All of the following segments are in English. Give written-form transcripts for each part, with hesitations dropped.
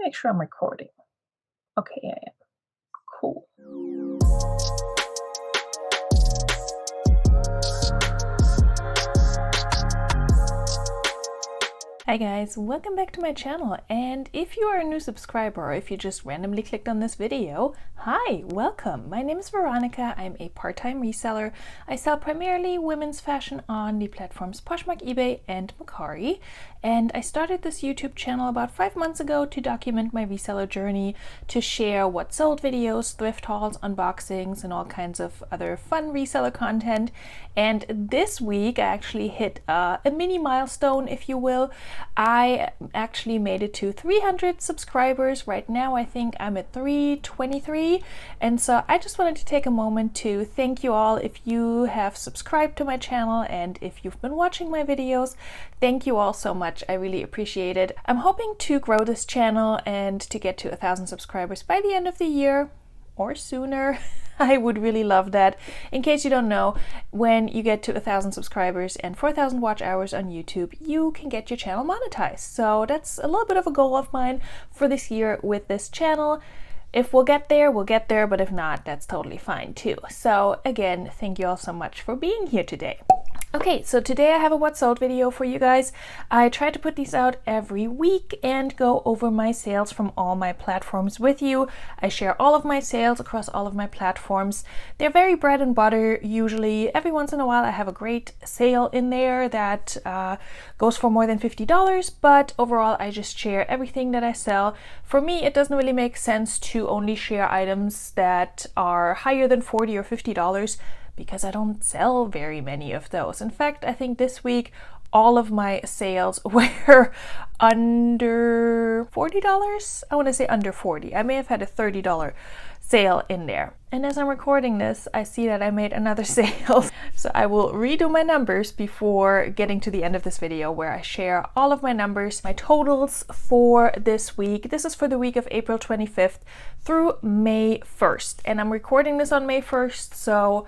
make sure I'm recording. Okay, yeah, yeah. Cool. Hi guys, welcome back to my channel, and if you are a new subscriber or if you just randomly clicked on this video, hi, welcome. My name is Veronika. I'm a part-time reseller. I sell primarily women's fashion on the platforms Poshmark, eBay, and Mercari, and I started this YouTube channel about 5 months ago to document my reseller journey, to share what sold videos, thrift hauls, unboxings, and all kinds of other fun reseller content. And this week I actually hit a mini milestone, if you will. I actually made it to 300 subscribers. Right now I think I'm at 323, and so I just wanted to take a moment to thank you all if you have subscribed to my channel, and if you've been watching my videos, thank you all so much. I really appreciate it. I'm hoping to grow this channel and to get to 1,000 subscribers by the end of the year or sooner. I would really love that. In case you don't know, when you get to 1,000 subscribers and 4,000 watch hours on YouTube, you can get your channel monetized. So that's a little bit of a goal of mine for this year with this channel. If we'll get there, we'll get there, but if not, that's totally fine too. So again, thank you all so much for being here today. Okay, so today I have a what sold video for you guys. I try to put these out every week and go over my sales from all my platforms with you. I share all of my sales across all of my platforms. They're very bread and butter usually. Every once in a while I have a great sale in there that goes for more than $50, but overall I just share everything that I sell. For me, it doesn't really make sense to only share items that are higher than $40 or $50, because I don't sell very many of those. In fact, I think this week all of my sales were under $40. I want to say under 40. I may have had a $30 sale in there. And as I'm recording this, I see that I made another sale. So I will redo my numbers before getting to the end of this video, where I share all of my numbers, my totals for this week. This is for the week of April 25th through May 1st. And I'm recording this on May 1st, so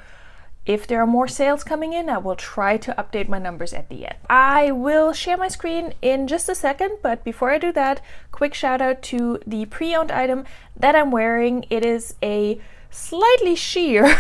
if there are more sales coming in, I will try to update my numbers at the end. I will share my screen in just a second, but before I do that, quick shout out to the pre-owned item that I'm wearing. It is a slightly sheer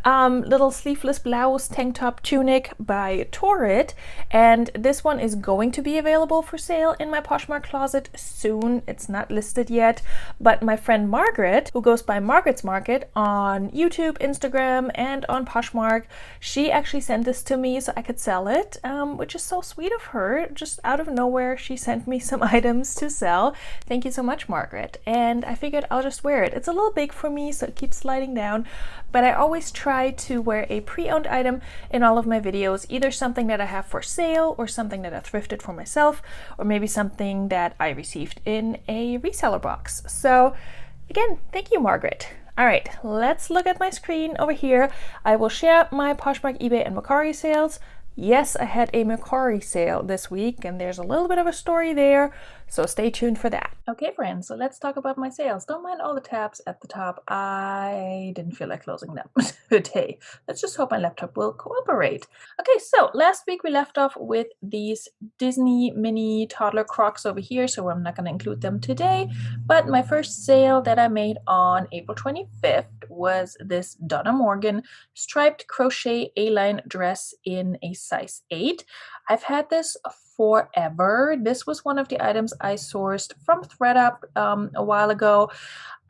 little sleeveless blouse tank top tunic by Torrid, and this one is going to be available for sale in my Poshmark closet soon. It's not listed yet, but my friend Margaret, who goes by Margaret's Market on YouTube, Instagram, and on Poshmark, she actually sent this to me so I could sell it, which is so sweet of her. Just out of nowhere, she sent me some items to sell. Thank you so much, Margaret. And I figured I'll just wear it. It's a little big for me, so it keeps sliding down, but I always try to wear a pre-owned item in all of my videos, either something that I have for sale or something that I thrifted for myself, or maybe something that I received in a reseller box. So again, thank you, Margaret. All right, let's look at my screen over here. I will share my Poshmark, eBay, and Mercari sales. Yes, I had a Mercari sale this week, and there's a little bit of a story there, so stay tuned for that. Okay, friends, so let's talk about my sales. Don't mind all the tabs at the top. I didn't feel like closing them today. Let's just hope my laptop will cooperate. Okay, so last week we left off with these Disney mini toddler Crocs over here, so I'm not going to include them today. But my first sale that I made on April 25th was this Donna Morgan striped crochet A-line dress in a size 8. I've had this forever. This was one of the items I sourced from ThredUp a while ago.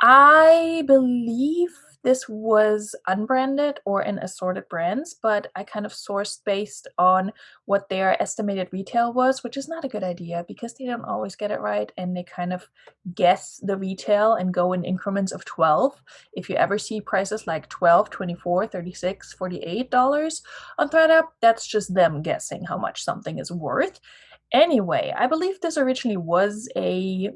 I believe this was unbranded or in assorted brands, but I kind of sourced based on what their estimated retail was, which is not a good idea because they don't always get it right, and they kind of guess the retail and go in increments of 12. If you ever see prices like $12, $24, $36, $48 on ThredUp, that's just them guessing how much something is worth. Anyway, I believe this originally was a,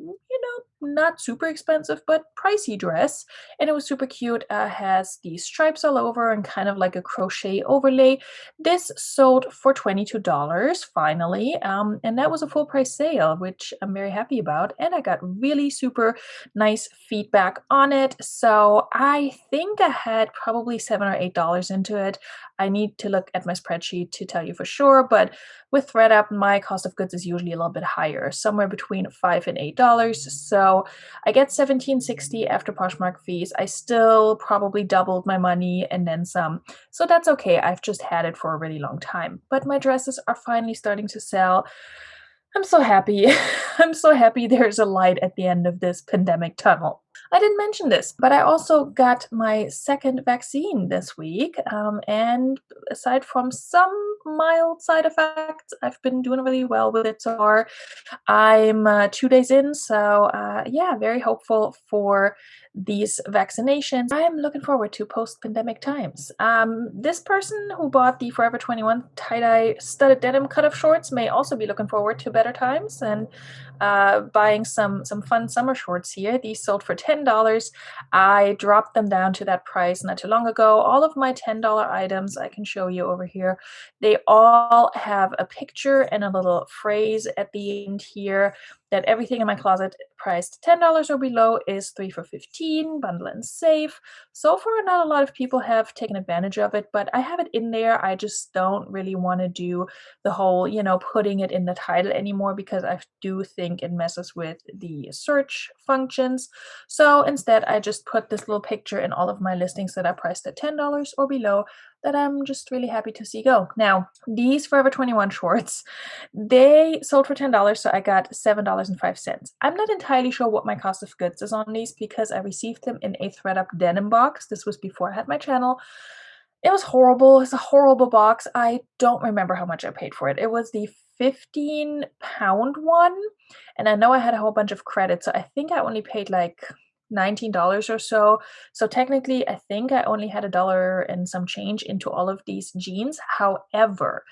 not super expensive, but pricey dress, and it was super cute. Has these stripes all over and kind of like a crochet overlay. This sold for $22 finally, and that was a full price sale, which I'm very happy about, and I got really super nice feedback on it. So I think I had probably $7 or $8 into it. I need to look at my spreadsheet to tell you for sure, but with ThreadUp, my cost of goods is usually a little bit higher, somewhere between $5 and $8. So I get $17.60 after Poshmark fees. I still probably doubled my money and then some. So that's okay. I've just had it for a really long time. But my dresses are finally starting to sell. I'm so happy. I'm so happy there's a light at the end of this pandemic tunnel. I didn't mention this, but I also got my second vaccine this week. And aside from some mild side effects, I've been doing really well with it so far. I'm 2 days in, so yeah, very hopeful for these vaccinations. I'm looking forward to post-pandemic times. This person who bought the Forever 21 tie-dye studded denim cut-off shorts may also be looking forward to better times and buying some fun summer shorts here. These sold for $10. I dropped them down to that price not too long ago. All of my $10 items I can show you over here. They all have a picture and a little phrase at the end here that everything in my closet priced $10 or below is 3 for $15, bundle and save. So far, not a lot of people have taken advantage of it, but I have it in there. I just don't really want to do the whole, putting it in the title anymore because I do think it messes with the search functions. So instead, I just put this little picture in all of my listings that are priced at $10 or below that I'm just really happy to see go. Now, these Forever 21 shorts, they sold for $10, so I got $7.05. I'm not entirely sure what my cost of goods is on these because I received them in a ThreadUp denim box. This was before I had my channel. It was horrible. It's a horrible box. I don't remember how much I paid for it. It was the 15-pound one, and I know I had a whole bunch of credits, so I think I only paid like $19 or so. So technically, I think I only had $1 and some change into all of these jeans. However,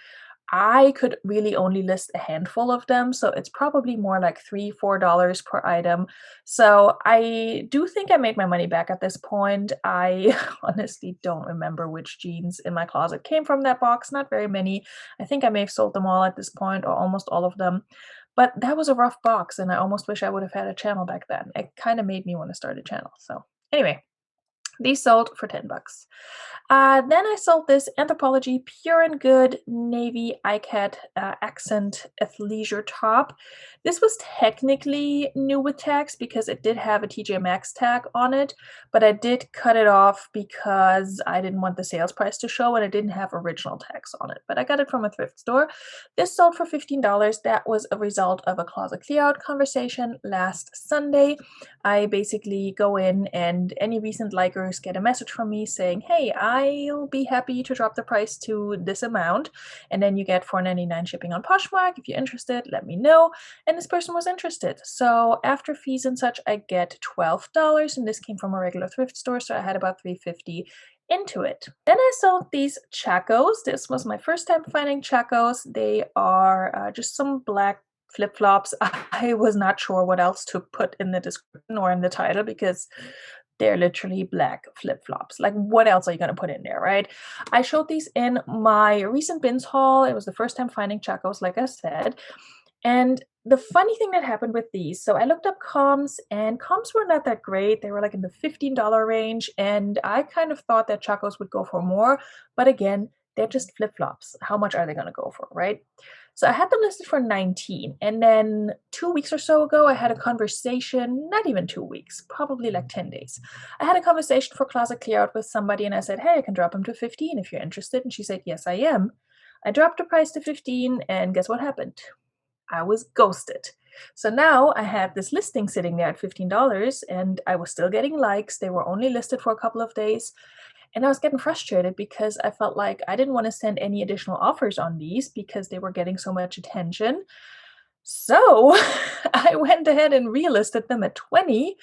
I could really only list a handful of them, so it's probably more like $3-4 per item. So I do think I made my money back at this point. I honestly don't remember which jeans in my closet came from that box. Not very many. I think I may have sold them all at this point, or almost all of them. But that was a rough box, and I almost wish I would have had a channel back then. It kind of made me want to start a channel. So anyway, these sold for $10. Then I sold this Anthropologie Pure and Good Navy iCat accent athleisure top. This was technically new with tags because it did have a TJ Maxx tag on it, but I did cut it off because I didn't want the sales price to show and it didn't have original tags on it. But I got it from a thrift store. This sold for $15. That was a result of a closet clear-out conversation last Sunday. I basically go in and any recent likers get a message from me saying, hey, I'll be happy to drop the price to this amount. And then you get $4.99 shipping on Poshmark. If you're interested, let me know. And this person was interested. So after fees and such, I get $12. And this came from a regular thrift store. So I had about $3.50 into it. Then I sold these Chacos. This was my first time finding Chacos. They are just some black flip-flops. I was not sure what else to put in the description or in the title because they're literally black flip-flops. Like, what else are you going to put in there, right? I showed these in my recent bins haul. It was the first time finding Chacos, like I said. And the funny thing that happened with these, so I looked up comps, and comps were not that great. They were like in the $15 range, and I kind of thought that Chacos would go for more. But again, they're just flip-flops. How much are they going to go for, right? So I had them listed for 19, and then 2 weeks or so ago, I had a conversation, not even 2 weeks, probably like 10 days. I had a conversation for closet clear out with somebody, and I said, hey, I can drop them to 15 if you're interested. And she said, yes, I am. I dropped the price to 15, and guess what happened? I was ghosted. So now I had this listing sitting there at $15, and I was still getting likes. They were only listed for a couple of days. And I was getting frustrated because I felt like I didn't want to send any additional offers on these because they were getting so much attention. So I went ahead and relisted them at 20,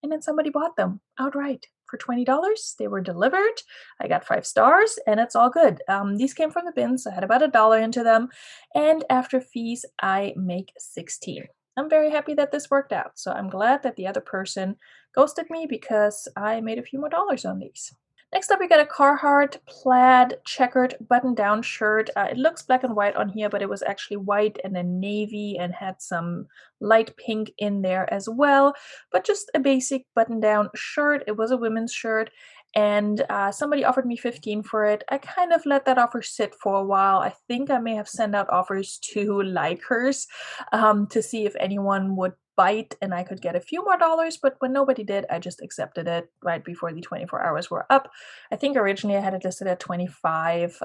and then somebody bought them outright for $20. They were delivered. I got 5 stars, and it's all good. These came from the bins. I had about $1 into them, and after fees, I make 16. I'm very happy that this worked out. So I'm glad that the other person ghosted me because I made a few more dollars on these. Next up, we got a Carhartt plaid checkered button-down shirt. It looks black and white on here, but it was actually white and then navy and had some light pink in there as well. But just a basic button-down shirt. It was a women's shirt. and somebody offered me 15 for it. I kind of let that offer sit for a while. I think I may have sent out offers to likers to see if anyone would bite and I could get a few more dollars, but when nobody did, I just accepted it right before the 24 hours were up. I think originally I had it listed at 25.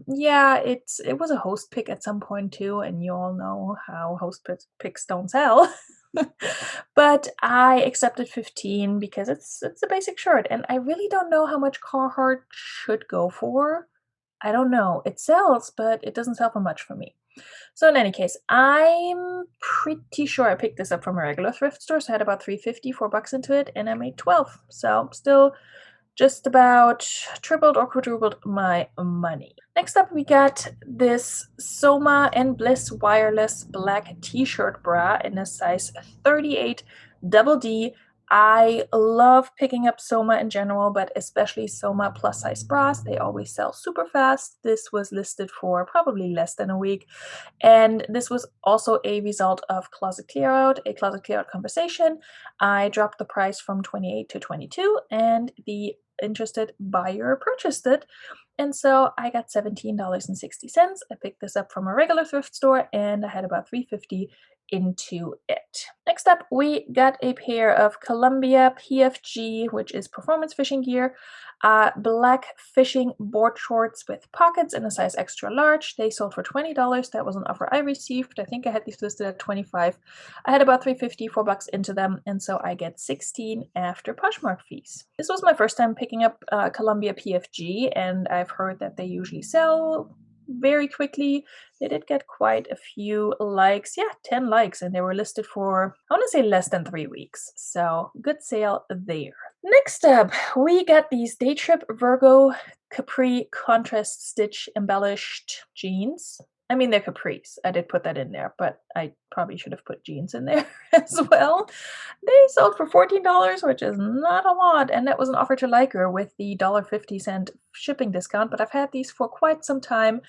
Yeah, it was a host pick at some point too, and you all know how host picks don't sell. But I accepted 15 because it's a basic shirt, and I really don't know how much Carhartt should go for. I don't know. It sells, but it doesn't sell for much for me. So in any case, I'm pretty sure I picked this up from a regular thrift store, so I had about 3.50, $4 into it, and I made 12. So still just about tripled or quadrupled my money. Next up, we got this Soma and Bliss wireless black t-shirt bra in a size 38 double D. I love picking up Soma in general, but especially Soma plus size bras. They always sell super fast. This was listed for probably less than a week. And this was also a result of closet clearout, a closet clearout conversation. I dropped the price from 28 to 22, and the interested buyer purchased it. And so I got $17.60. I picked this up from a regular thrift store, and I had about $3.50 into it. Next up, we got a pair of Columbia PFG, which is performance fishing gear, black fishing board shorts with pockets in a size extra large. They sold for $20. That was an offer I received. I think I had these listed at 25. I had about $3.50, $4 into them, and so I get 16 after Poshmark fees. This was my first time picking up Columbia PFG, and I've heard that they usually sell very quickly. They did get quite a few likes. Yeah, 10 likes, and they were listed for, I want to say, less than 3 weeks. So good sale there. Next up, we got these Day Trip Virgo Capri contrast stitch embellished jeans. I mean, they're capris. I did put that in there, but I probably should have put jeans in there as well. They sold for $14, which is not a lot, and that was an offer to liker with the $1.50 shipping discount, but I've had these for quite some time,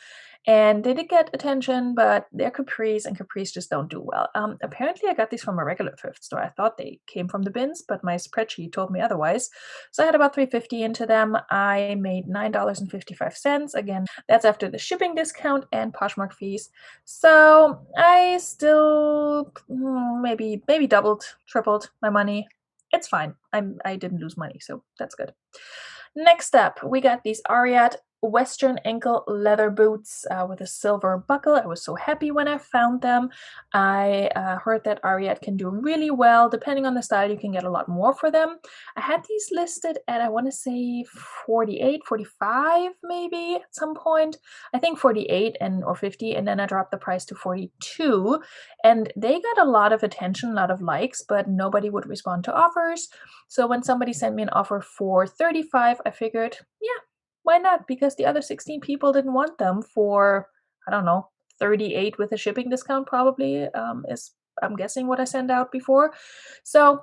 and they did get attention, but they're capris, and capris just don't do well. Apparently, I got these from a regular thrift store. I thought they came from the bins, but my spreadsheet told me otherwise. So I had about $3.50 into them. I made $9.55. Again, that's after the shipping discount and Poshmark fees. So I still maybe doubled, tripled my money. It's fine. I didn't lose money, so that's good. Next up, we got these Ariat Western ankle leather boots with a silver buckle. I was so happy when I found them. I heard that Ariat can do really well. Depending on the style, you can get a lot more for them. I had these listed at, I want to say 48, 45 maybe at some point. I think 48 or 50, and then I dropped the price to 42. And they got a lot of attention, a lot of likes, but nobody would respond to offers. So when somebody sent me an offer for 35, I figured, yeah, why not? Because the other 16 people didn't want them for, I don't know, 38 with a shipping discount probably is, I'm guessing, what I sent out before. So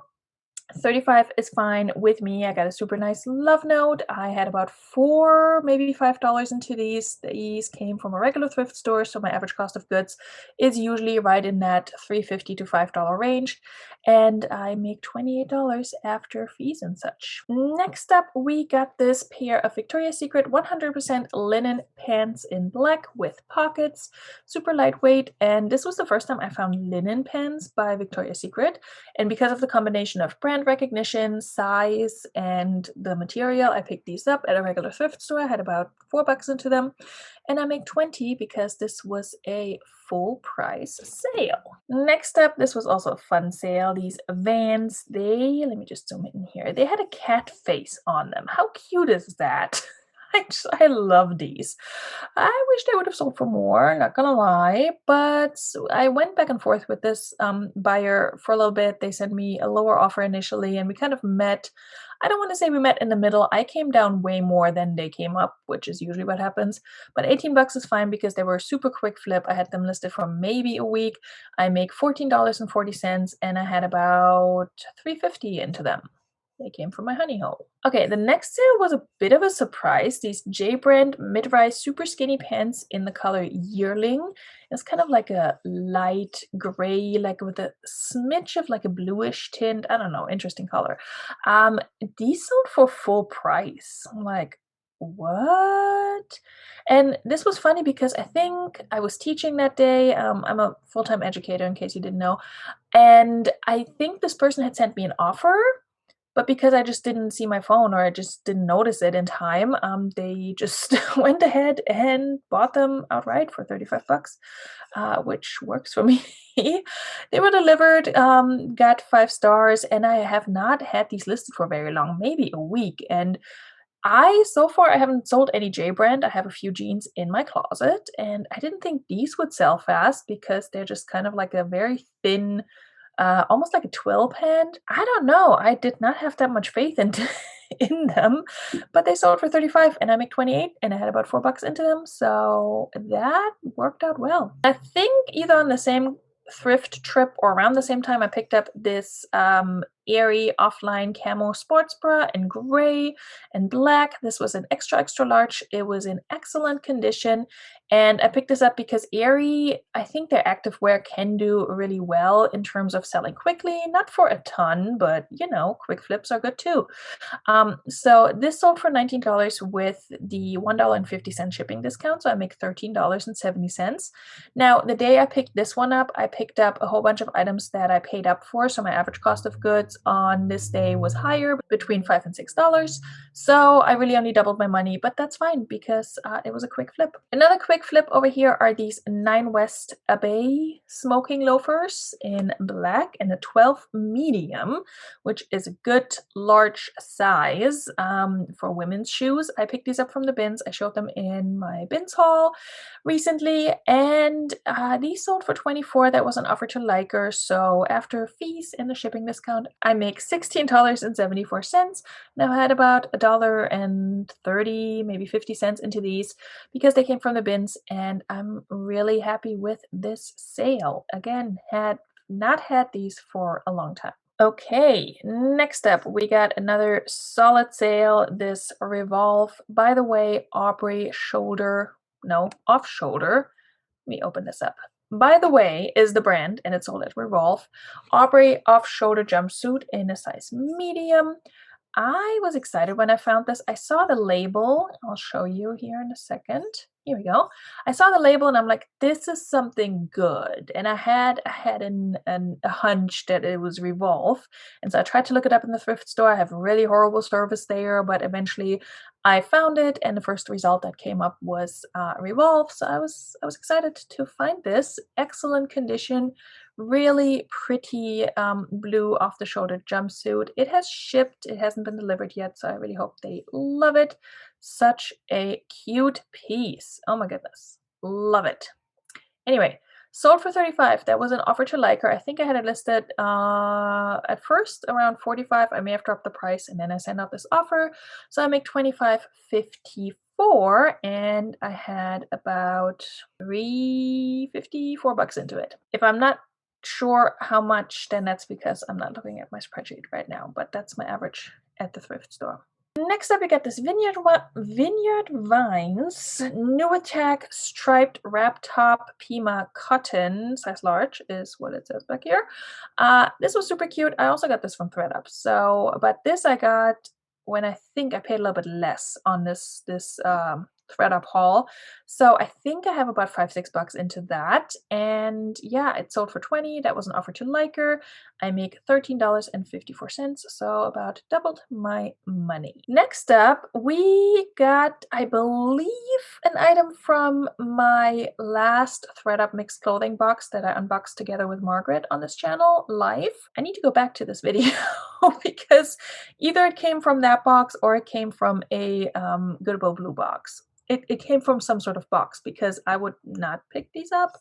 35 is fine with me. I got a super nice love note. I had about $4, maybe $5 into these. These came from a regular thrift store, so my average cost of goods is usually right in that $3.50 to $5 range, and I make $28 after fees and such. Next up, we got this pair of Victoria's Secret 100% linen pants in black with pockets, super lightweight, and this was the first time I found linen pants by Victoria's Secret, and because of the combination of brand recognition, size, and the material, I picked these up at a regular thrift store. I had about $4 into them, and I make 20 because this was a full price sale. Next up, this was also a fun sale. These Vans, let me just zoom in here. They had a cat face on them. How cute is that? I love these. I wish they would have sold for more, not gonna lie, but I went back and forth with this buyer for a little bit. They sent me a lower offer initially, and we kind of met. I don't want to say we met in the middle. I came down way more than they came up, which is usually what happens. But $18 is fine because they were a super quick flip. I had them listed for maybe a week. I make $14.40, and I had about $3.50 into them. They came from my honey hole. Okay, the next sale was a bit of a surprise. These J brand mid-rise super skinny pants in the color Yearling. It's kind of like a light gray, like with a smidge of like a bluish tint. I don't know, interesting color. These sold for full price. I'm like, what? And this was funny because I think I was teaching that day. I'm a full-time educator, in case you didn't know. And I think this person had sent me an offer, but because I just didn't see my phone or I just didn't notice it in time, they just went ahead and bought them outright for 35 bucks, which works for me. They were delivered, got 5 stars, and I have not had these listed for very long, maybe a week. And so far, I haven't sold any J brand. I have a few jeans in my closet, and I didn't think these would sell fast because they're just kind of like a very thin, almost like a twill pant. I don't know. I did not have that much faith in them, but they sold for 35 and I make 28 and I had about $4 into them. So that worked out well. I think either on the same thrift trip or around the same time I picked up this Aerie offline camo sports bra in gray and black. This was an extra large. It was in excellent condition, and I picked this up because Aerie, I think their activewear can do really well in terms of selling quickly, not for a ton, but you know, quick flips are good too. So this sold for $19 with the $1.50 shipping discount, so I make $13.70. Now, the day I picked this one up, I picked up a whole bunch of items that I paid up for, so my average cost of goods on this day was higher, between $5 and $6. So I really only doubled my money, but that's fine because it was a quick flip. Another quick flip over here are these 9 West Abbey smoking loafers in black and a 12 medium, which is a good large size for women's shoes. I picked these up from the bins. I showed them in my bins haul recently, and these sold for 24. That was an offer to Liker, so after fees and the shipping discount, I make $16.74. Now I had about $1.30, maybe 50 cents into these because they came from the bins, and I'm really happy with this sale. Again, had not had these for a long time. Okay, next up, we got another solid sale. This Revolve, by the way, Aubrey shoulder, no, off shoulder. Let me open this up. By the way, is the brand, and it's sold at Revolve. Aubrey off shoulder jumpsuit in a size medium. I was excited when I found this. I saw the label. I'll show you here in a second. Here we go. I saw the label and I'm like, this is something good. And I had a hunch that it was Revolve. And so I tried to look it up in the thrift store. I have really horrible service there, but eventually I found it, and the first result that came up was Revolve. So I was excited to find this. Excellent condition, really pretty blue off the shoulder jumpsuit. It has shipped, it hasn't been delivered yet, so I really hope they love it. Such a cute piece. Oh my goodness, love it. Anyway, sold for 35. That was an offer to Liker. I think I had it listed at first around 45. I may have dropped the price, and then I sent out this offer. So I make $25.54, and I had about $3.54 into it. If I'm not sure how much, then that's because I'm not looking at my spreadsheet right now, but that's my average at the thrift store. Next up, we got this Vineyard Vines New Attack striped wrap top Pima cotton, size large is what it says back here. This was super cute. I also got this from ThredUp. So, but this I got when I think I paid a little bit less on this ThredUp haul. So I think I have about $5-6 into that. And yeah, it sold for 20. That was an offer to Liker. I make $13.54, so about doubled my money. Next up, we got, I believe, an item from my last ThredUp mixed clothing box that I unboxed together with Margaret on this channel live. I need to go back to this video because either it came from that box or it came from a Goodwill Blue box. It came from some sort of box because I would not pick these up.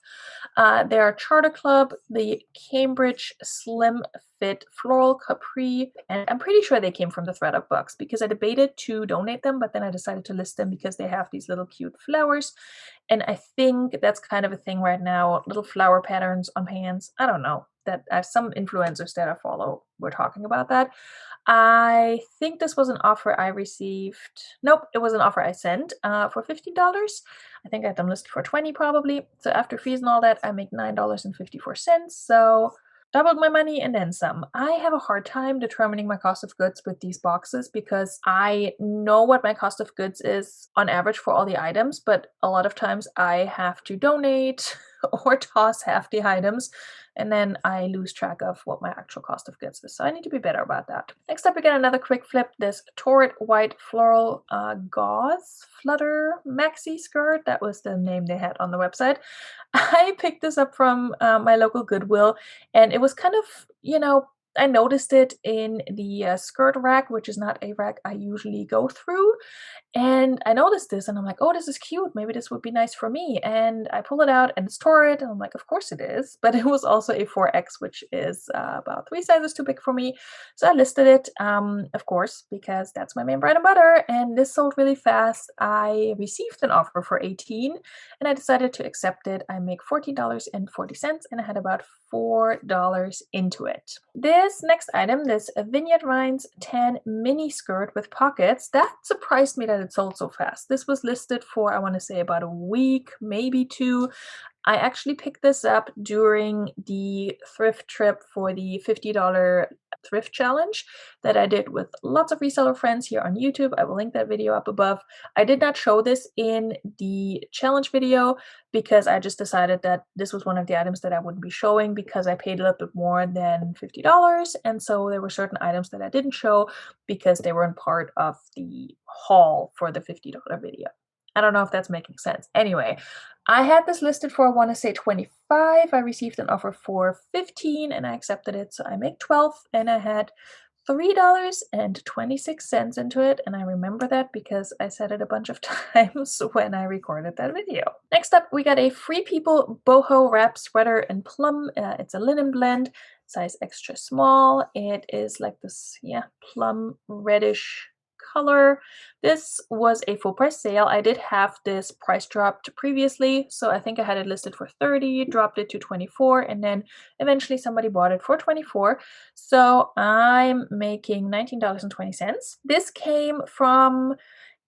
They are Charter Club, the Cambridge Slim Fit Floral Capri, and I'm pretty sure they came from the ThredUp box because I debated to donate them, but then I decided to list them because they have these little cute flowers, and I think that's kind of a thing right now, little flower patterns on pants. I don't know. that some influencers that I follow were talking about that. I think this was an offer I received. Nope, it was an offer I sent for $15. I think I had them listed for 20 probably. So after fees and all that, I make $9.54. So doubled my money and then some. I have a hard time determining my cost of goods with these boxes because I know what my cost of goods is on average for all the items, but a lot of times I have to donate or toss half the items, and then I lose track of what my actual cost of goods is. So I need to be better about that. Next up, we get another quick flip, this Torrid White Floral Gauze Flutter Maxi Skirt. That was the name they had on the website. I picked this up from my local Goodwill, and it was kind of, I noticed it in the skirt rack, which is not a rack I usually go through. And I noticed this and I'm like, oh, this is cute. Maybe this would be nice for me. And I pull it out and it's Torrid. And I'm like, of course it is. But it was also a 4X, which is about 3 sizes too big for me. So I listed it, of course, because that's my main bread and butter. And this sold really fast. I received an offer for 18 and I decided to accept it. I make $14.40 and I had about $4 into it. This next item, this Vineyard Vines tan mini skirt with pockets, that surprised me that it sold so fast. This was listed for, I want to say, about a week, maybe 2. I actually picked this up during the thrift trip for the $50 thrift challenge that I did with lots of reseller friends here on YouTube. I will link that video up above. I did not show this in the challenge video because I just decided that this was one of the items that I wouldn't be showing because I paid a little bit more than $50. And so there were certain items that I didn't show because they weren't part of the haul for the $50 video. I don't know if that's making sense. Anyway, I had this listed for, I want to say 25. I received an offer for 15 and I accepted it. So I make 12 and I had $3.26 into it. And I remember that because I said it a bunch of times when I recorded that video. Next up, we got a Free People boho wrap sweater in plum. It's a linen blend, size extra small. It is like this, plum reddish color. This was a full price sale. I did have this price dropped previously, so I think I had it listed for 30, dropped it to 24, and then eventually somebody bought it for 24. So I'm making $19.20. This came from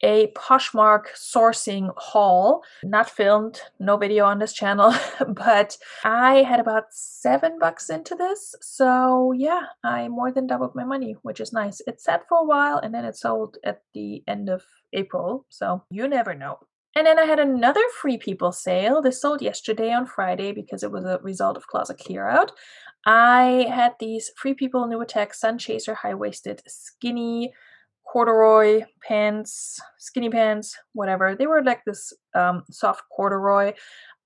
a Poshmark sourcing haul, not filmed, no video on this channel, but I had about $7 into this. So yeah, I more than doubled my money, which is nice. It sat for a while and then it sold at the end of April. So you never know. And then I had another Free People sale. This sold yesterday on Friday because it was a result of closet clear out. I had these Free People New Attack Sun Chaser high-waisted skinny corduroy pants, skinny pants, whatever. They were like this soft corduroy.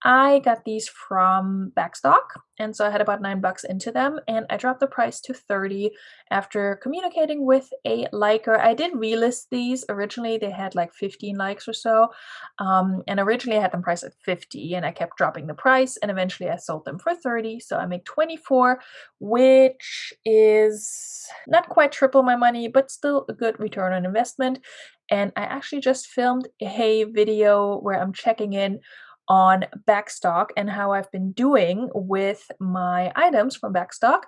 I got these from Backstock, and so I had about $9 into them, and I dropped the price to 30 after communicating with a liker. I did relist these. Originally, they had like 15 likes or so, and originally I had them priced at 50, and I kept dropping the price, and eventually I sold them for 30, so I make 24, which is not quite triple my money, but still a good return on investment. And I actually just filmed a video where I'm checking in on Backstock and how I've been doing with my items from Backstock.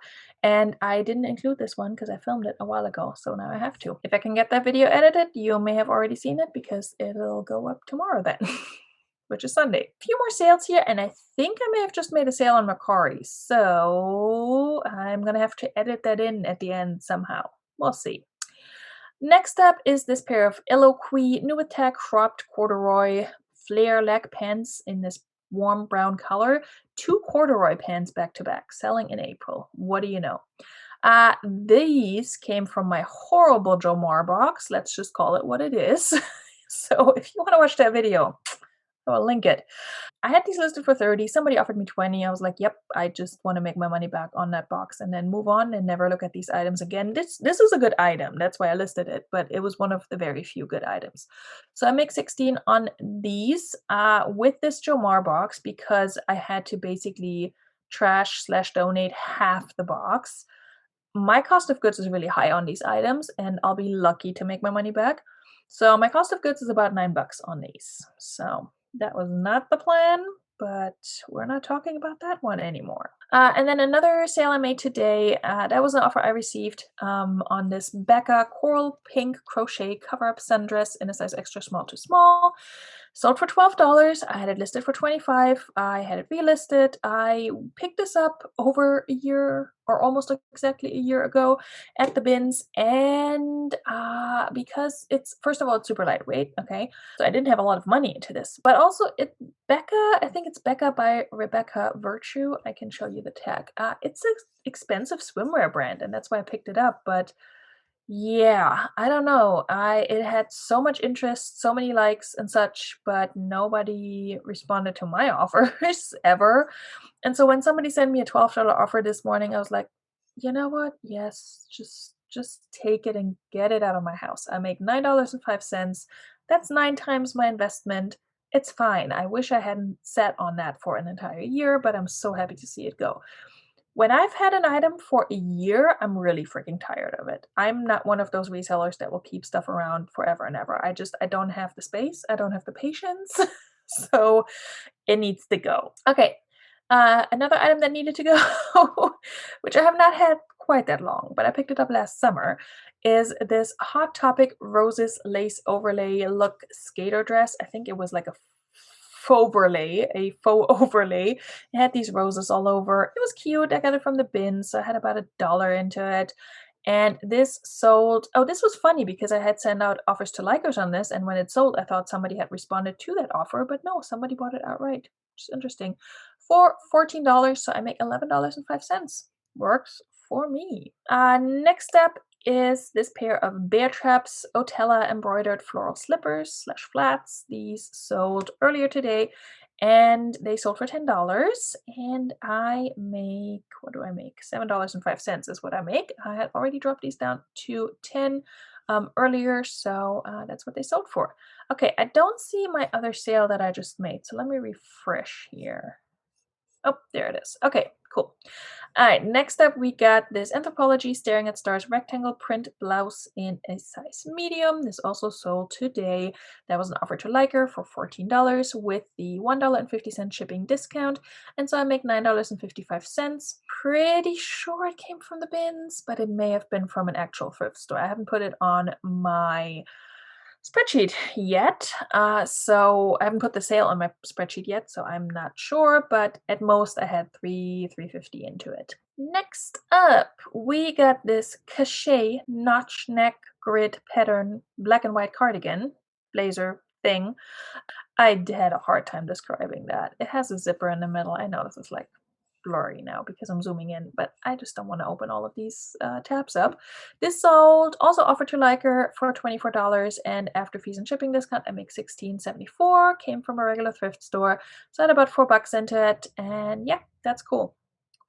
And I didn't include this one because I filmed it a while ago, so now I have to. If I can get that video edited, you may have already seen it because it'll go up tomorrow then, which is Sunday. A few more sales here, and I think I may have just made a sale on Mercari, so I'm gonna have to edit that in at the end somehow. We'll see. Next up is this pair of Eloquii New Attack cropped corduroy flare leg pants in this warm brown color. 2 corduroy pants back to back, selling in April. What do you know? These came from my horrible Jomar box. Let's just call it what it is. So if you want to watch that video, I will link it. I had these listed for 30. Somebody offered me 20. I was like, yep, I just want to make my money back on that box and then move on and never look at these items again. This is a good item. That's why I listed it, but it was one of the very few good items. So I make 16 on these with this Jomar box because I had to basically trash/donate half the box. My cost of goods is really high on these items and I'll be lucky to make my money back. So my cost of goods is about $9 on these. So that was not the plan, but we're not talking about that one anymore. And then another sale I made today, that was an offer I received on this Becca Coral Pink Crochet Cover-Up Sundress in a size extra small to small. Sold for $12. I had it listed for $25. I had it relisted. I picked this up over a year or almost exactly a year ago at the bins. And because it's, first of all, it's super lightweight. Okay. So I didn't have a lot of money into this, but also Becca, I think it's Becca by Rebecca Virtue. I can show you the tag. It's an expensive swimwear brand, and that's why I picked it up. But yeah, I don't know. It had so much interest, so many likes and such, but nobody responded to my offers ever. And so when somebody sent me a $12 offer this morning, I was like, you know what? Yes, just take it and get it out of my house. I make $9.05. That's 9 times my investment. It's fine. I wish I hadn't sat on that for an entire year, but I'm so happy to see it go. When I've had an item for a year, I'm really freaking tired of it. I'm not one of those resellers that will keep stuff around forever and ever. I don't have the space. I don't have the patience. So it needs to go. Okay. Another item that needed to go, which I have not had quite that long, but I picked it up last summer, is this Hot Topic Roses Lace Overlay Look Skater Dress. I think it was like a faux overlay. It had these roses all over. It was cute. I got it from the bin, so I had about $1 into it. And this sold. Oh, this was funny because I had sent out offers to likers on this, and when it sold, I thought somebody had responded to that offer, but no, somebody bought it outright, which is interesting. For $14, so I make $11.05. Works for me. Next up is this pair of Bear Traps Otella embroidered floral slippers / flats. These sold earlier today and they sold for $10. And I make, what do I make? $7.05 is what I make. I had already dropped these down to 10 earlier, so that's what they sold for. Okay, I don't see my other sale that I just made, so let me refresh here. Oh, there it is. Okay, cool. All right, next up we got this Anthropology Staring at Stars rectangle print blouse in a size medium. This also sold today. That was an offer to liker for $14 with the $1.50 shipping discount. And so I make $9.55. Pretty sure it came from the bins, but it may have been from an actual thrift store. I haven't put it on my spreadsheet yet. So I haven't put the sale on my spreadsheet yet, so I'm not sure, but at most I had $3.50 into it. Next up, we got this cachet notch neck grid pattern black and white cardigan blazer thing. I had a hard time describing that. It has a zipper in the middle. I know this is like blurry now because I'm zooming in, but I just don't want to open all of these tabs up. This sold, also offered to liker for $24, and after fees and shipping discount, I make $16.74. Came from a regular thrift store, so I had about $4 into it, and yeah, that's cool.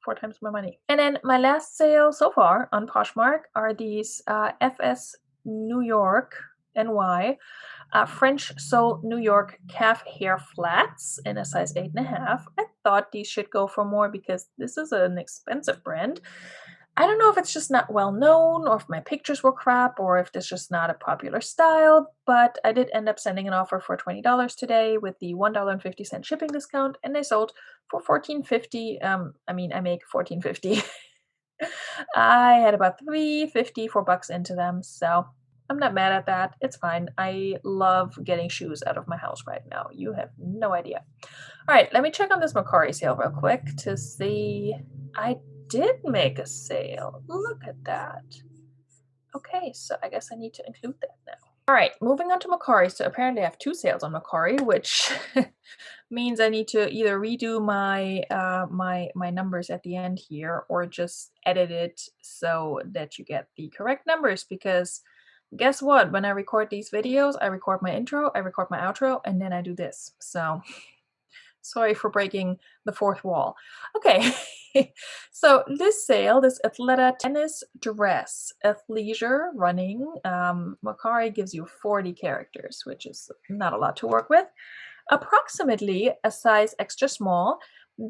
4 times my money. And then my last sale so far on Poshmark are these FS New York NY French Sole New York calf hair flats in a size 8.5. I thought these should go for more because this is an expensive brand. I don't know if it's just not well known or if my pictures were crap or if this is just not a popular style, but I did end up sending an offer for $20 today with the $1.50 shipping discount, and they sold for $14.50. I make $14.50. I had about $3.50, $4 into them, so I'm not mad at that. It's fine. I love getting shoes out of my house right now. You have no idea. All right, let me check on this Mercari sale real quick to see. I did make a sale. Look at that. Okay, so I guess I need to include that now. All right, moving on to Mercari. So apparently I have 2 sales on Mercari, which means I need to either redo my my numbers at the end here or just edit it so that you get the correct numbers, because guess what? When I record these videos, I record my intro, I record my outro, and then I do this. So sorry for breaking the fourth wall. Okay, so this sale, this Athleta tennis dress, athleisure running, Mercari gives you 40 characters, which is not a lot to work with. Approximately a size extra small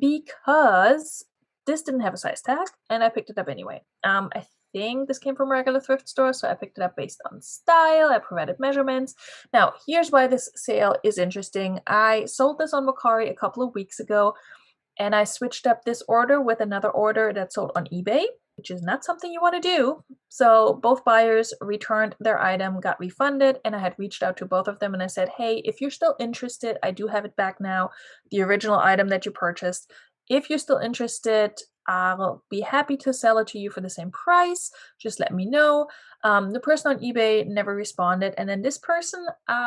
because this didn't have a size tag and I picked it up anyway. I think this came from a regular thrift store, so I picked it up based on style. I provided measurements. Now, here's why this sale is interesting. I sold this on Mercari a couple of weeks ago, and I switched up this order with another order that sold on eBay, which is not something you want to do. So both buyers returned their item, got refunded, and I had reached out to both of them and I said, hey, if you're still interested, I do have it back now, the original item that you purchased. If you're still interested, I'll be happy to sell it to you for the same price. Just let me know. The person on eBay never responded. And then this person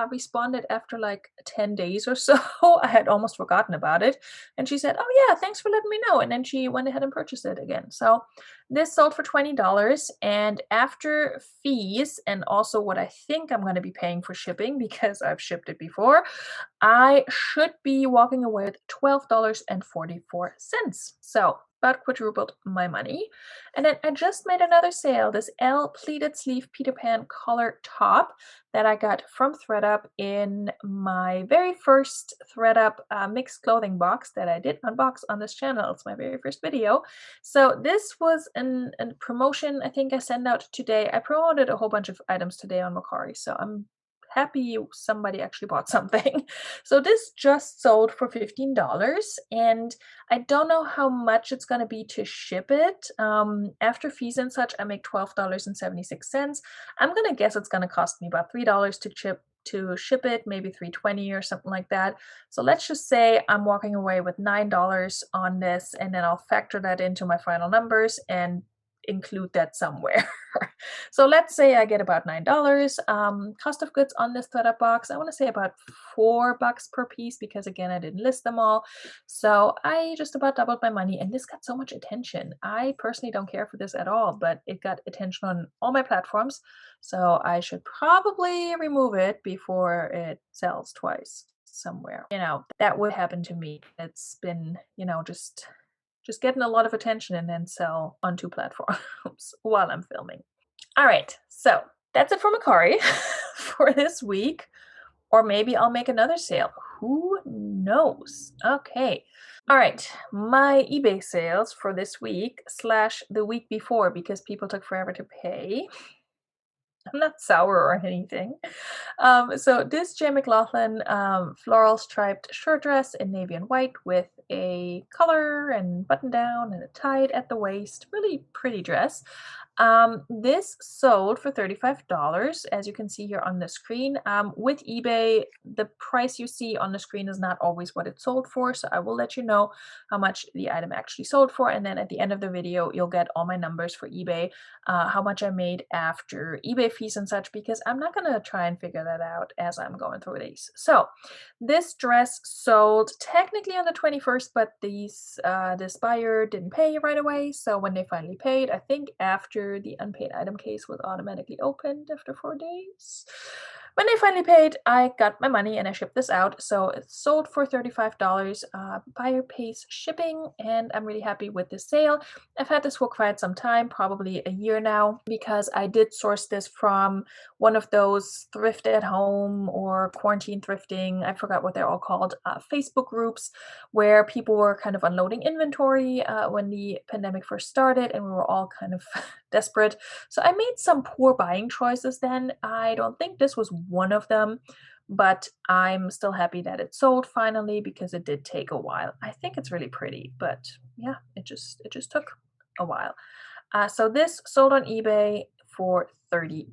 responded after like 10 days or so. I had almost forgotten about it. And she said, oh, yeah, thanks for letting me know. And then she went ahead and purchased it again. So this sold for $20. And after fees and also what I think I'm going to be paying for shipping because I've shipped it before, I should be walking away with $12.44. So about quadrupled my money. And then I just made another sale, this L pleated sleeve Peter Pan collar top that I got from ThredUp in my very first ThredUp mixed clothing box that I did unbox on this channel. It's my very first video. So this was a promotion I think I sent out today. I promoted a whole bunch of items today on Mercari, so I'm happy somebody actually bought something. So this just sold for $15, and I don't know how much it's going to be to ship it. After fees and such, I make $12.76. I'm going to guess it's going to cost me about $3 to ship it, maybe $3.20 or something like that. So let's just say I'm walking away with $9 on this, and then I'll factor that into my final numbers and include that somewhere. So let's say I get about $9. Cost of goods on this thread box, I want to say about $4 per piece because again, I didn't list them all. So I just about doubled my money, and this got so much attention. I personally don't care for this at all, but it got attention on all my platforms. So I should probably remove it before it sells twice somewhere. That would happen to me. It's been, just getting a lot of attention and then sell on 2 platforms while I'm filming. All right, so that's it for Mercari for this week. Or maybe I'll make another sale. Who knows? Okay. All right, my eBay sales for this week / the week before, because people took forever to pay. I'm not sour or anything. So this J. McLaughlin floral striped shirt dress in navy and white with a collar and button down and a tie at the waist. Really pretty dress. This sold for $35, as you can see here on the screen. With eBay, the price you see on the screen is not always what it sold for, so I will let you know how much the item actually sold for, and then at the end of the video, you'll get all my numbers for eBay, how much I made after eBay fees and such, because I'm not going to try and figure that out as I'm going through these. So this dress sold technically on the 21st, but this buyer didn't pay right away, so when they finally paid, I think after the unpaid item case was automatically opened after 4 days. When they finally paid, I got my money and I shipped this out. So it sold for $35. Buyer pays shipping, and I'm really happy with this sale. I've had this for quite some time, probably a year now, because I did source this from one of those thrift at home or quarantine thrifting, I forgot what they're all called, Facebook groups where people were kind of unloading inventory when the pandemic first started, and we were all kind of desperate. So I made some poor buying choices then. I don't think this was one of them, but I'm still happy that it sold finally because it did take a while. I think it's really pretty, but yeah, it just took a while. So this sold on eBay for $35.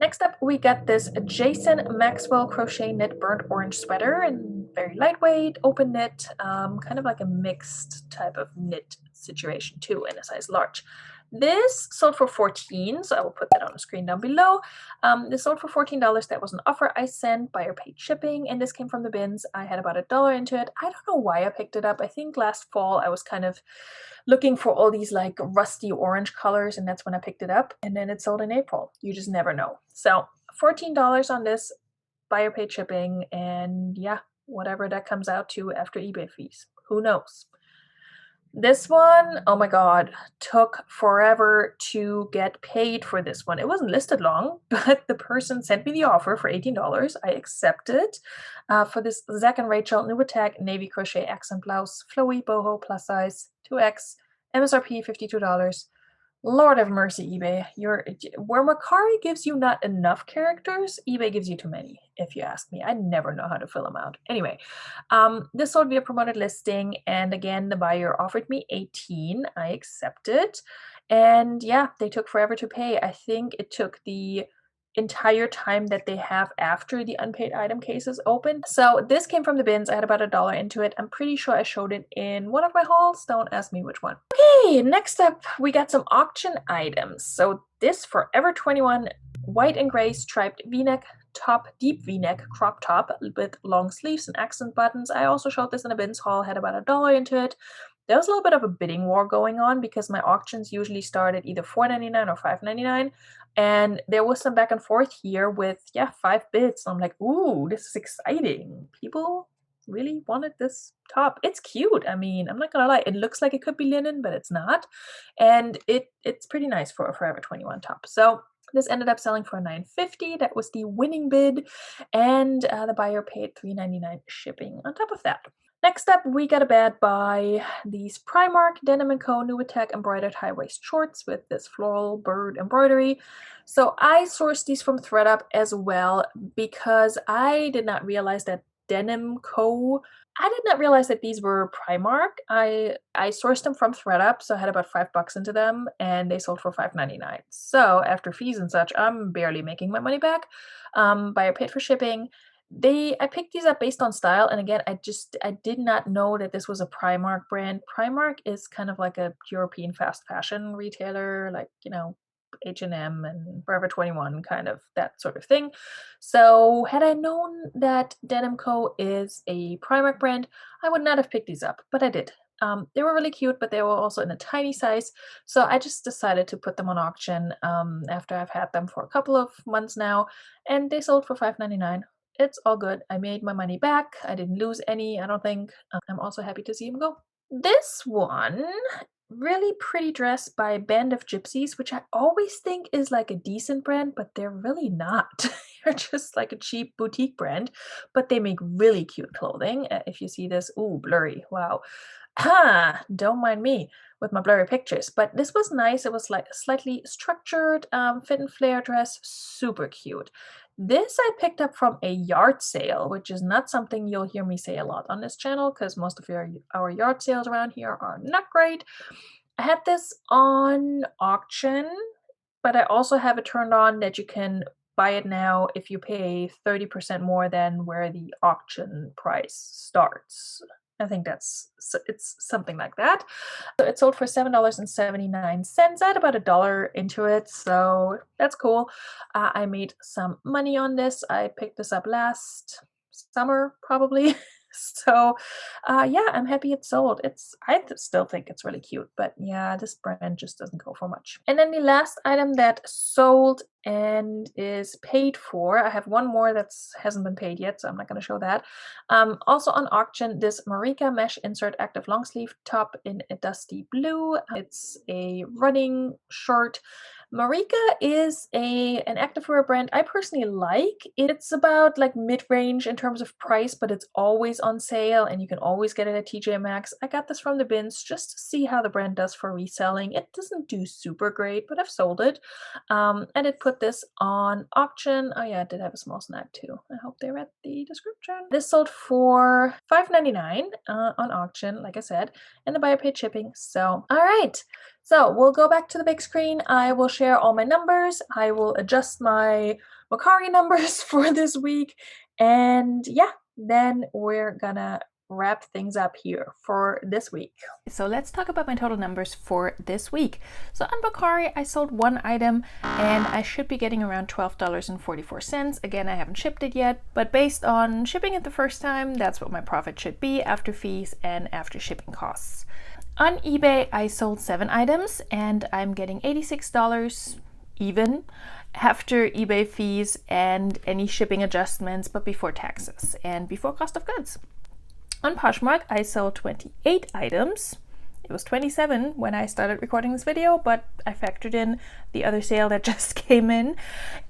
Next up, we got this Jason Maxwell crochet knit burnt orange sweater, and very lightweight, open knit, kind of like a mixed type of knit situation too, in a size large. This sold for $14, so I will put that on the screen down below. This sold for $14. That was an offer I sent, buyer paid shipping, and this came from the bins. I had about $1 into it. I don't know why I picked it up. I think last fall I was kind of looking for all these like rusty orange colors, and that's when I picked it up, and then it sold in April. You just never know. So $14 on this, buyer paid shipping, and yeah, whatever that comes out to after eBay fees. Who knows? This one, oh my God, took forever to get paid for this one. It wasn't listed long, but the person sent me the offer for $18. I accepted for this Zach and Rachel New Attack Navy Crochet Accent Blouse, Flowy Boho plus size, 2X, MSRP $52. Lord have mercy, eBay. Where Mercari gives you not enough characters, eBay gives you too many, if you ask me. I never know how to fill them out. Anyway, this sold via promoted listing, and again, the buyer offered me 18. I accepted. And yeah, they took forever to pay. I think it took the entire time that they have after the unpaid item cases opened. So this came from the bins. I had about $1 into it. I'm pretty sure I showed it in one of my hauls. Don't ask me which one. Okay, next up we got some auction items. So this Forever 21 white and gray striped v-neck top, deep v-neck crop top with long sleeves and accent buttons. I also showed this in a bins haul, had about $1 into it. There was a little bit of a bidding war going on because my auctions usually start at either $4.99 or $5.99. And there was some back and forth here with, 5 bids. I'm like, ooh, this is exciting. People really wanted this top. It's cute. I mean, I'm not gonna lie. It looks like it could be linen, but it's not. And it's pretty nice for a Forever 21 top. So this ended up selling for $9.50. That was the winning bid. And the buyer paid $3.99 shipping on top of that. Next up, we got a bad buy. These Primark Denim & Co. New Attack embroidered high-waist shorts with this floral bird embroidery. So I sourced these from ThredUp as well because I did not realize that Denim Co. I did not realize that these were Primark. I sourced them from ThredUp, so I had about $5 into them, and they sold for $5.99. So after fees and such, I'm barely making my money back. Buyer paid for shipping. I picked these up based on style, and again, I did not know that this was a Primark brand. Primark is kind of like a European fast fashion retailer, like, H&M and Forever 21, kind of that sort of thing. So had I known that Denim Co. is a Primark brand, I would not have picked these up, but I did. They were really cute, but they were also in a tiny size. So I just decided to put them on auction after I've had them for a couple of months now, and they sold for $5.99. It's all good. I made my money back. I didn't lose any, I don't think. I'm also happy to see them go. This one, really pretty dress by Band of Gypsies, which I always think is like a decent brand, but they're really not. They're just like a cheap boutique brand, but they make really cute clothing. If you see this, ooh, blurry, wow. Don't mind me with my blurry pictures, but this was nice. It was like a slightly structured fit and flare dress, super cute. This I picked up from a yard sale, which is not something you'll hear me say a lot on this channel because most of our yard sales around here are not great. I had this on auction, but I also have it turned on that you can buy it now if you pay 30% more than where the auction price starts. I think it's something like that. So it sold for $7.79. I had about $1 into it, so that's cool. I made some money on this. I picked this up last summer, probably. So yeah, I'm happy it sold. I still think it's really cute, but yeah, this brand just doesn't go for much. And then the last item that sold and is paid for, I have one more that hasn't been paid yet, so I'm not going to show that. Also on auction, this Veronika mesh insert active long sleeve top in a dusty blue. It's a running shirt. Veronika is an activewear brand I personally like. It's about like mid-range in terms of price, but it's always on sale and you can always get it at TJ Maxx. I got this from the bins just to see how the brand does for reselling. It doesn't do super great, but I've sold it. And it put this on auction. Oh yeah, it did have a small snag too. I hope they read the description. This sold for $5.99 on auction, like I said, and the buyer paid shipping. So, all right. So we'll go back to the big screen. I will share all my numbers. I will adjust my Mercari numbers for this week. And yeah, then we're gonna wrap things up here for this week. So let's talk about my total numbers for this week. So on Mercari, I sold one item and I should be getting around $12.44. Again, I haven't shipped it yet, but based on shipping it the first time, that's what my profit should be after fees and after shipping costs. On eBay, I sold 7 items and I'm getting $86 even after eBay fees and any shipping adjustments, but before taxes and before cost of goods. On Poshmark, I sold 28 items It was 27 when I started recording this video, but I factored in the other sale that just came in.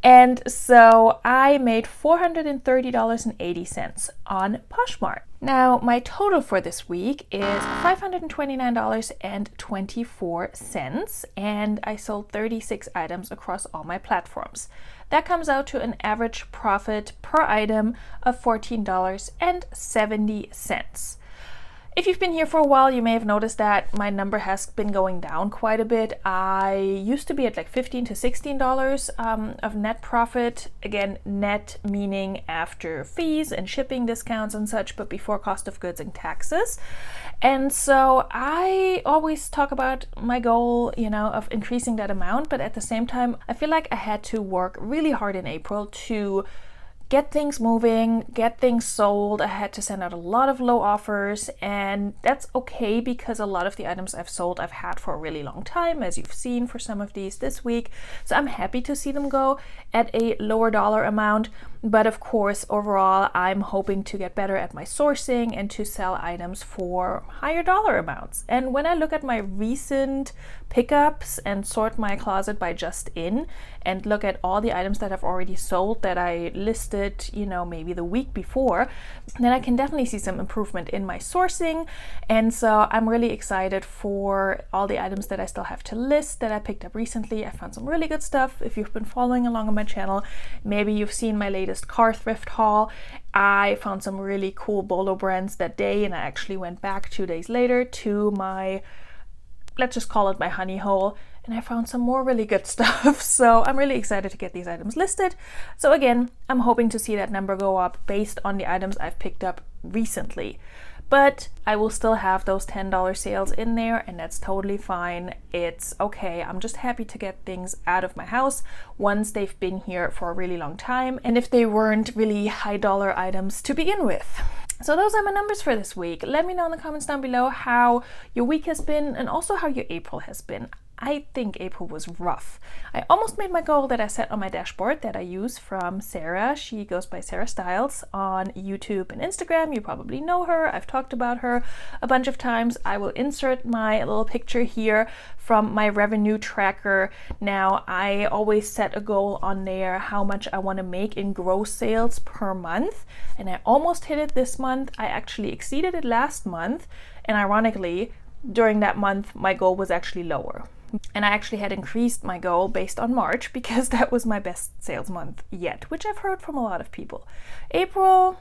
And so I made $430.80 on Poshmark. Now, my total for this week is $529.24, and I sold 36 items across all my platforms. That comes out to an average profit per item of $14.70. If you've been here for a while, you may have noticed that my number has been going down quite a bit. I used to be at like $15 to $16 of net profit. Again, net meaning after fees and shipping discounts and such, but before cost of goods and taxes. And so I always talk about my goal, of increasing that amount. But at the same time, I feel like I had to work really hard in April to get things moving, get things sold. I had to send out a lot of low offers, and that's okay because a lot of the items I've sold I've had for a really long time, as you've seen for some of these this week. So I'm happy to see them go at a lower dollar amount. But of course, overall, I'm hoping to get better at my sourcing and to sell items for higher dollar amounts. And when I look at my recent pickups and sort my closet by just in and look at all the items that I've already sold that I listed, maybe the week before, then I can definitely see some improvement in my sourcing. And so I'm really excited for all the items that I still have to list that I picked up recently. I found some really good stuff. If you've been following along on my channel, maybe you've seen my latest car thrift haul. I found some really cool Bolo brands that day, and I actually went back 2 days later to my, let's just call it my honey hole, and I found some more really good stuff. So I'm really excited to get these items listed. So again, I'm hoping to see that number go up based on the items I've picked up recently. But I will still have those $10 sales in there, and that's totally fine. It's okay. I'm just happy to get things out of my house once they've been here for a really long time, and if they weren't really high dollar items to begin with. So those are my numbers for this week. Let me know in the comments down below how your week has been and also how your April has been. I think April was rough. I almost made my goal that I set on my dashboard that I use from Sarah. She goes by Sarah Styles on YouTube and Instagram. You probably know her. I've talked about her a bunch of times. I will insert my little picture here from my revenue tracker. Now, I always set a goal on there how much I want to make in gross sales per month, and I almost hit it this month. I actually exceeded it last month, and ironically, during that month, my goal was actually lower. And I actually had increased my goal based on March because that was my best sales month yet, which I've heard from a lot of people. April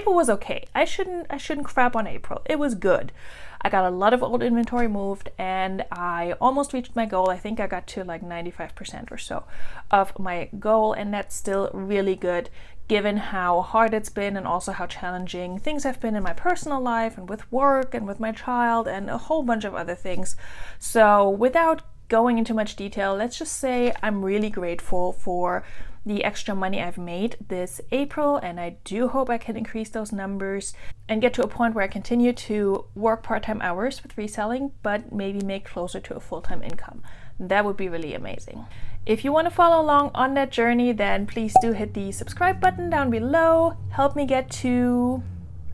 was okay. I shouldn't crap on April. It was good. I got a lot of old inventory moved, and I almost reached my goal. I think I got to like 95% or so of my goal, and that's still really good given how hard it's been and also how challenging things have been in my personal life and with work and with my child and a whole bunch of other things. So without going into much detail, let's just say I'm really grateful for the extra money I've made this April, and I do hope I can increase those numbers and get to a point where I continue to work part-time hours with reselling, but maybe make closer to a full-time income. That would be really amazing. If you want to follow along on that journey, then please do hit the subscribe button down below. Help me get to,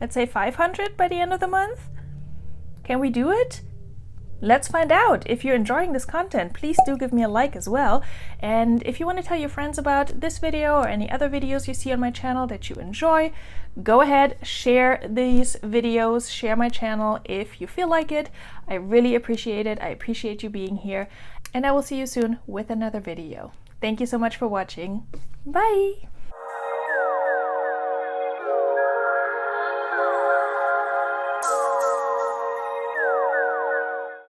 let's say, 500 by the end of the month. Can we do it? Let's find out. If you're enjoying this content, please do give me a like as well. And if you want to tell your friends about this video or any other videos you see on my channel that you enjoy, go ahead, share these videos, share my channel if you feel like it. I really appreciate it. I appreciate you being here. And I will see you soon with another video. Thank you so much for watching. Bye!